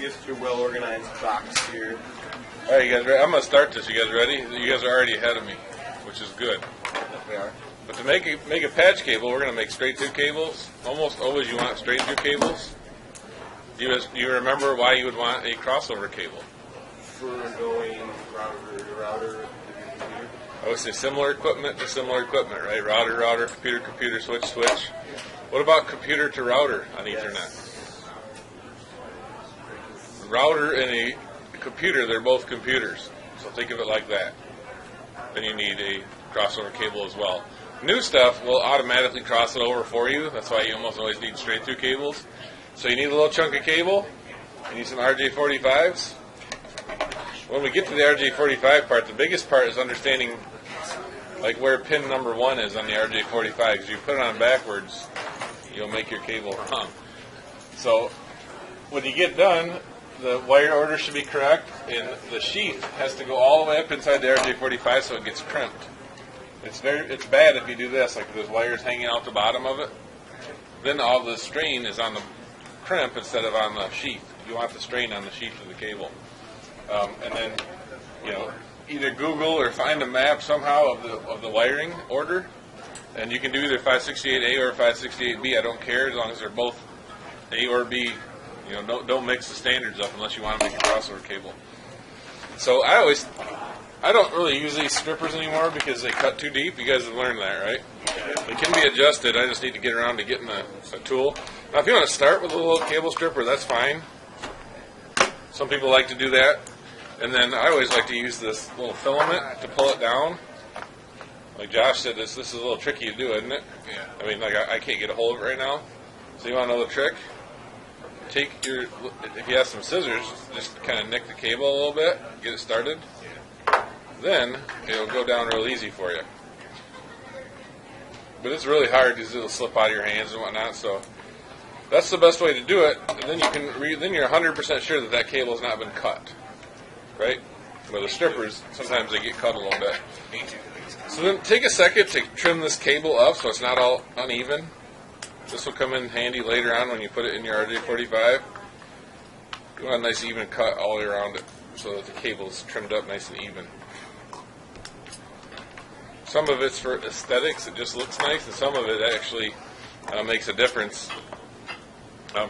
get your well-organized box here. All right, you guys ready? I'm going to start this. You guys ready? You guys are already ahead of me, which is good. We are. But to make a patch cable, we're going to make straight-through cables. Almost always you want straight-through cables. Do you remember why you would want a crossover cable? For going router to router. I would say similar equipment to similar equipment, right? Router, router, computer, computer, switch, switch. What about computer to router on Ethernet? Yes. Router and a computer, they're both computers. So think of it like that. Then you need a crossover cable as well. New stuff will automatically cross it over for you. That's why you almost always need straight through cables. So you need a little chunk of cable. You need some RJ45s. When we get to the RJ45 part, the biggest part is understanding like where pin number 1 is on the RJ45. Because you put it on backwards, you'll make your cable wrong. So when you get done, the wire order should be correct, and the sheath has to go all the way up inside the RJ45 so it gets crimped. It's bad if you do this, like there's wires hanging out the bottom of it. Then all the strain is on the crimp instead of on the sheath. You want the strain on the sheath of the cable. And then, either Google or find a map somehow of the wiring order, and you can do either 568A or 568B. I don't care as long as they're both A or B. Don't mix the standards up unless you want to make a crossover cable. So I don't really use these strippers anymore because they cut too deep. You guys have learned that, right? They can be adjusted. I just need to get around to getting a tool. Now, if you want to start with a little cable stripper, that's fine. Some people like to do that. And then I always like to use this little filament to pull it down. Like Josh said, this is a little tricky to do, isn't it? Yeah. I mean, like I can't get a hold of it right now. So you want to know the trick? If you have some scissors, just kind of nick the cable a little bit, get it started. Then it'll go down real easy for you. But it's really hard because it'll slip out of your hands and whatnot. So that's the best way to do it. And then then you're 100% sure that cable has not been cut, right? Well, the strippers sometimes they get cut a little bit. So then take a second to trim this cable up so it's not all uneven. This will come in handy later on when you put it in your RJ45. You want a nice even cut all the way around it so that the cable is trimmed up nice and even. Some of it's for aesthetics, it just looks nice, and some of it actually makes a difference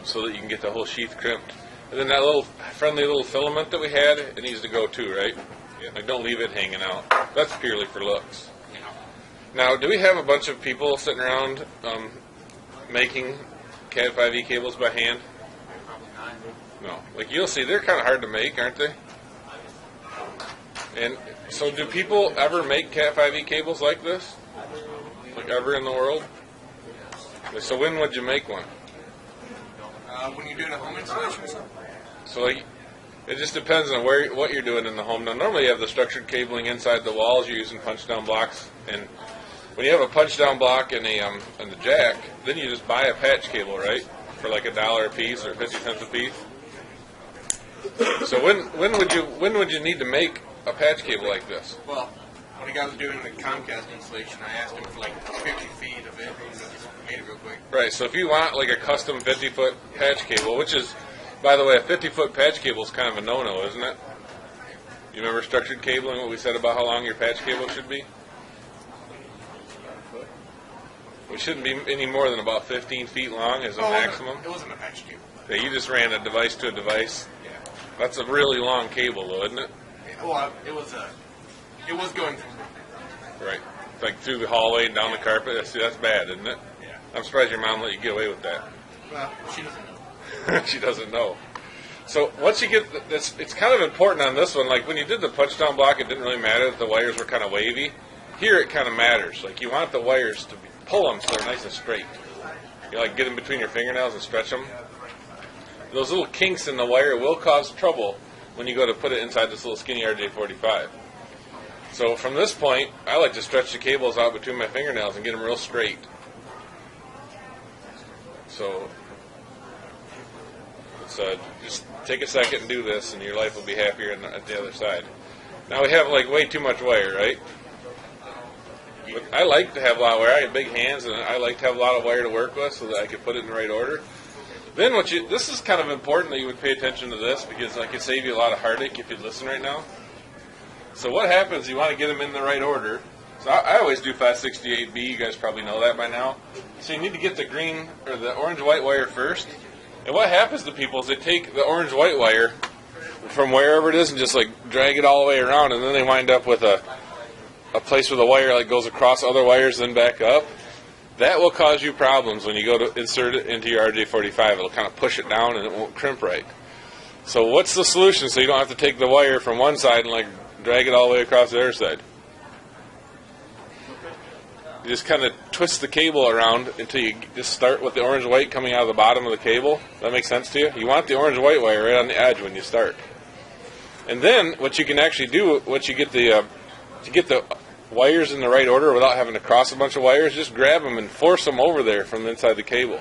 so that you can get the whole sheath crimped. And then that little friendly little filament that we had, it needs to go too, right? Yeah. Like don't leave it hanging out. That's purely for looks. Now, do we have a bunch of people sitting around making Cat5e cables by hand? No. Like you'll see, they're kind of hard to make, aren't they? And so do people ever make Cat5e cables like this? Like ever in the world? So when would you make one? When you're doing a home installation or something? So like, it just depends on what you're doing in the home. Now normally you have the structured cabling inside the walls, you're using punch down blocks, and when you have a punch down block and the jack, then you just buy a patch cable, right? For like $1 a piece or 50 cents a piece. So when would you need to make a patch cable like this? Well, when a guy was doing the Comcast installation, I asked him for like 50 feet of it, and he just made it real quick. Right, so if you want like a custom 50-foot patch cable, which is, by the way, a 50-foot patch cable is kind of a no-no, isn't it? You remember structured cabling, what we said about how long your patch cable should be? It shouldn't be any more than about 15 feet long as a maximum. It wasn't a patch cable. Yeah, you just ran a device to a device. Yeah. That's a really long cable, though, isn't it? Well, it was going through. Right. Like through the hallway and down the carpet. That's bad, isn't it? Yeah. I'm surprised your mom let you get away with that. Well, she doesn't know. She doesn't know. So once you get this, it's kind of important on this one. Like when you did the punch down block, it didn't really matter that the wires were kind of wavy. Here it kind of matters. Like you want the wires to pull them so they're nice and straight. You like get them between your fingernails and stretch them. Those little kinks in the wire will cause trouble when you go to put it inside this little skinny RJ45. So from this point, I like to stretch the cables out between my fingernails and get them real straight. So just take a second and do this, and your life will be happier at the other side. Now we have like way too much wire, right? But I like to have a lot of wire. I have big hands, and I like to have a lot of wire to work with so that I can put it in the right order. Then this is kind of important that you would pay attention to this, because I could save you a lot of heartache if you'd listen right now. So what happens, you want to get them in the right order. So I always do 568B, you guys probably know that by now. So you need to get the green, or the orange-white wire first. And what happens to people is they take the orange-white wire from wherever it is and just like drag it all the way around, and then they wind up with a place where the wire like goes across other wires then back up. That will cause you problems when you go to insert it into your RJ45. It'll kind of push it down and it won't crimp right. So what's the solution so you don't have to take the wire from one side and like drag it all the way across the other side? You just kind of twist the cable around until you just start with the orange-white coming out of the bottom of the cable. Does that make sense to you? You want the orange-white wire right on the edge when you start. And then what you can actually do, once you get the wires in the right order without having to cross a bunch of wires, just grab them and force them over there from inside the cable.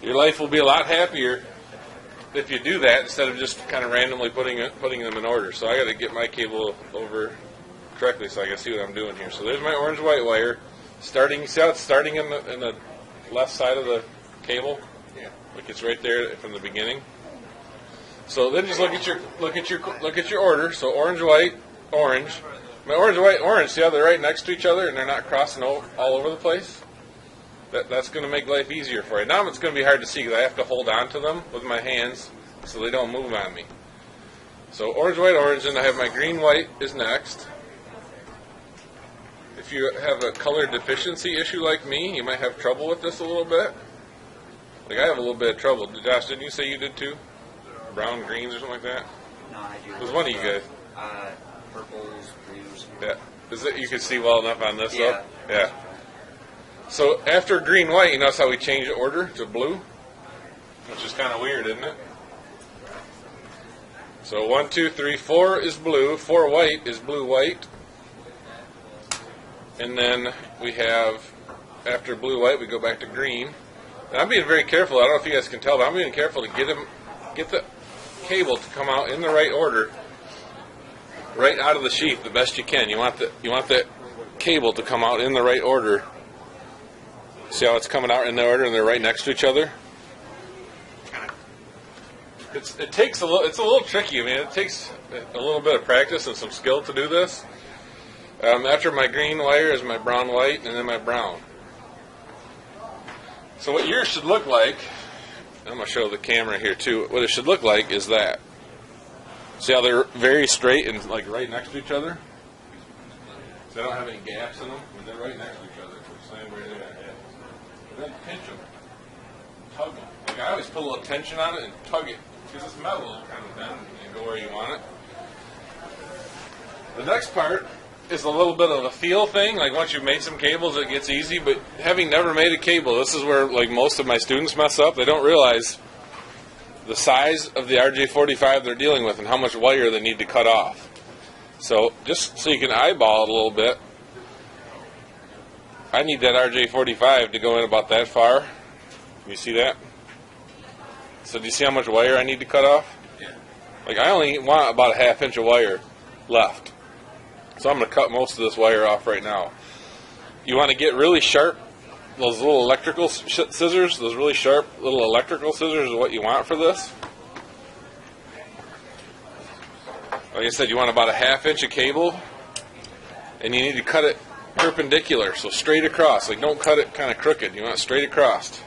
Your life will be a lot happier if you do that instead of just kind of randomly putting them in order. So I got to get my cable over correctly so I can see what I'm doing here. So there's my orange-white wire starting. You see how it's starting in the left side of the cable? Yeah. Like it's right there from the beginning. So then just look at your order. So orange-white, orange. My orange-white, orange. See how they're right next to each other and they're not crossing all over the place? That's going to make life easier for you. Now it's going to be hard to see because I have to hold on to them with my hands so they don't move on me. So orange-white, orange, and I have my green-white is next. If you have a color deficiency issue like me, you might have trouble with this a little bit. Like I have a little bit of trouble. Josh, didn't you say you did too? Brown, greens, or something like that? No, I do. It was one of you guys. Purples, blues. Yeah. Is it you can see well enough on this Yeah. though? Yeah. So after green, white, you notice how we change the order to blue? Which is kind of weird, isn't it? So 1, 2, 3, 4 is blue. 4 white is blue, white. And then we have, after blue, white, we go back to green. And I'm being very careful. I don't know if you guys can tell, but I'm being careful to get the cable to come out in the right order, right out of the sheath the best you can. You want the cable to come out in the right order. See how it's coming out in the order, and they're right next to each other. It's a little tricky. I mean, it takes a little bit of practice and some skill to do this. After my green wire is my brown white, and then my brown. So what yours should look like, I'm going to show the camera here too, what it should look like is that. See how they're very straight and like right next to each other? So they don't have any gaps in them, and they're right next to each other. So same way there. And then pinch them. Tug them. Like I always put a little tension on it and tug it. Because it's metal, it'll kind of bend and go where you want it. The next part is a little bit of a feel thing. Like once you've made some cables, it gets easy. But having never made a cable, this is where like most of my students mess up. They don't realize the size of the RJ45 they're dealing with and how much wire they need to cut off. So just so you can eyeball it a little bit, I need that RJ45 to go in about that far. Can you see that? So do you see how much wire I need to cut off? Yeah. Like I only want about a ½ inch of wire left. So I'm going to cut most of this wire off right now. You want to get really sharp, those little electrical scissors, those really sharp little electrical scissors is what you want for this. Like I said, you want about a ½ inch of cable, and you need to cut it perpendicular, so straight across. Like don't cut it kind of crooked, you want it straight across.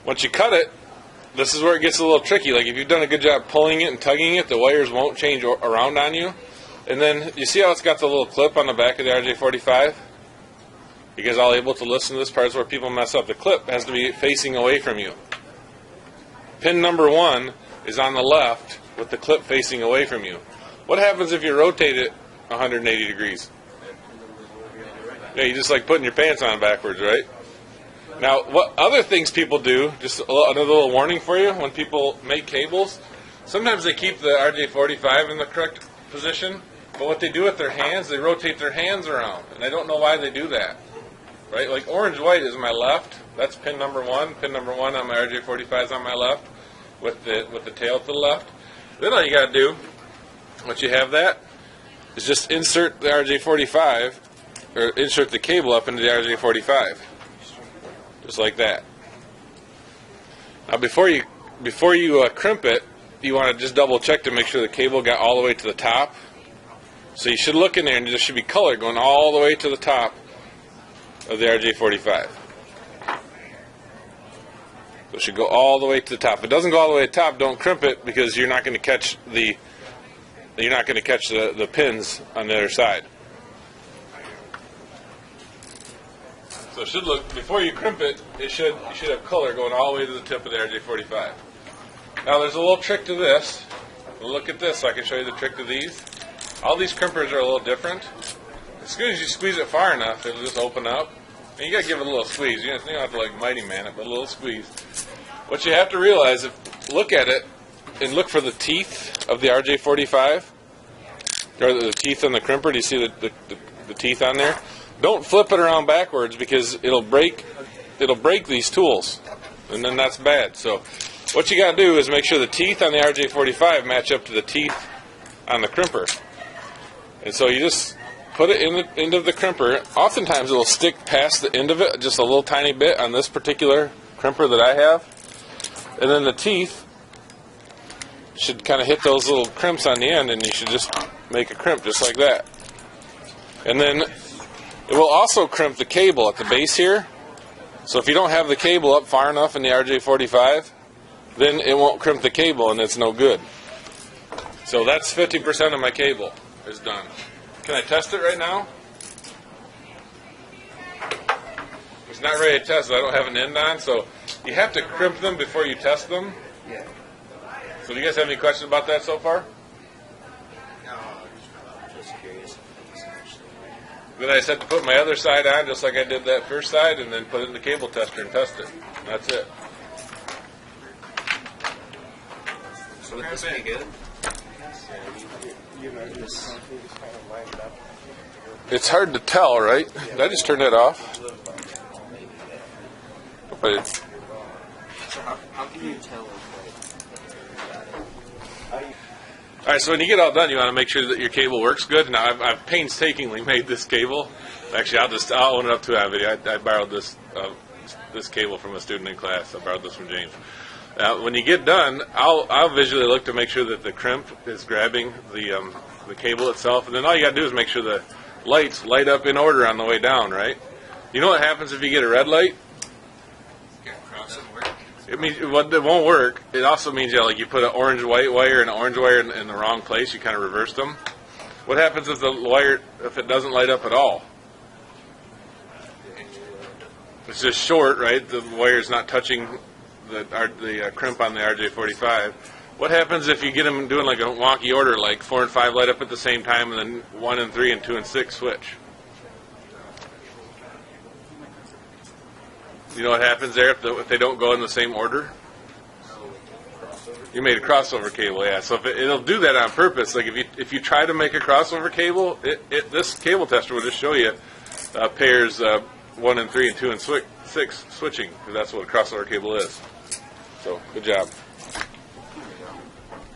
Once you cut it, this is where it gets a little tricky. Like if you've done a good job pulling it and tugging it, the wires won't change around on you. And then you see how it's got the little clip on the back of the RJ45? You guys all able to listen to this part is where people mess up. The clip has to be facing away from you. Pin number 1 is on the left with the clip facing away from you. What happens if you rotate it 180 degrees? Yeah, you just like putting your pants on backwards, right? Now, what other things people do, just another little warning for you, when people make cables, sometimes they keep the RJ45 in the correct position, but what they do with their hands, they rotate their hands around, and I don't know why they do that, right? Like orange-white is my left, that's pin number 1. Pin number 1 on my RJ45 is on my left, with the tail to the left. Then all you got to do, once you have that, is just insert the RJ45, or insert the cable up into the RJ45. just like that. Now before you crimp it, you want to just double check to make sure the cable got all the way to the top. So you should look in there and there should be color going all the way to the top of the RJ45. So it should go all the way to the top. If it doesn't go all the way to the top, don't crimp it because you're not going to catch the pins on the other side. So it should look, before you crimp it, you should have color going all the way to the tip of the RJ45. Now there's a little trick to this. Look at this so I can show you the trick to these. All these crimpers are a little different. As soon as you squeeze it far enough, it'll just open up. And you gotta give it a little squeeze. You don't have to like Mighty Man it, but a little squeeze. What you have to realize, look at it and look for the teeth of the RJ45, or the teeth on the crimper. Do you see the teeth on there? Don't flip it around backwards because it'll break these tools, and then that's bad. So what you got to do is make sure the teeth on the RJ45 match up to the teeth on the crimper. And so you just put it in the end of the crimper. Oftentimes it'll stick past the end of it just a little tiny bit on this particular crimper that I have. And then the teeth should kind of hit those little crimps on the end, and you should just make a crimp just like that. And then it will also crimp the cable at the base here. So if you don't have the cable up far enough in the RJ45, then it won't crimp the cable and it's no good. So that's 50% of my cable is done. Can I test it right now? It's not ready to test. I don't have an end on, so you have to crimp them before you test them. Yeah. So do you guys have any questions about that so far? No, just curious. Then I just have to put my other side on just like I did that first side and then put it in the cable tester and test it. That's it. So would this be good? It's hard to tell, right? Did I just turn that off? But So how can you tell? all right, so when you get all done, you want to make sure that your cable works good. Now, I've painstakingly made this cable. Actually, I'll own it up to that video. I borrowed this cable from a student in class. I borrowed this from James. When you get done, I'll visually look to make sure that the crimp is grabbing the cable itself, and then all you got to do is make sure the lights light up in order on the way down, right? You know what happens if you get a red light? It means it won't work. It also means like you put an orange-white wire and an orange wire in the wrong place. You kind of reverse them. What happens if the wire, if it doesn't light up at all? It's just short, right? The wire's not touching the crimp on the RJ45. What happens if you get them doing like a wonky order, like 4 and 5 light up at the same time, and then 1 and 3 and 2 and 6 switch? You know what happens there if they don't go in the same order? You made a crossover cable, yeah. So it'll do that on purpose. Like if you try to make a crossover cable, this cable tester will just show you pairs 1 and 3 and 2 and 6 switching, because that's what a crossover cable is. So good job.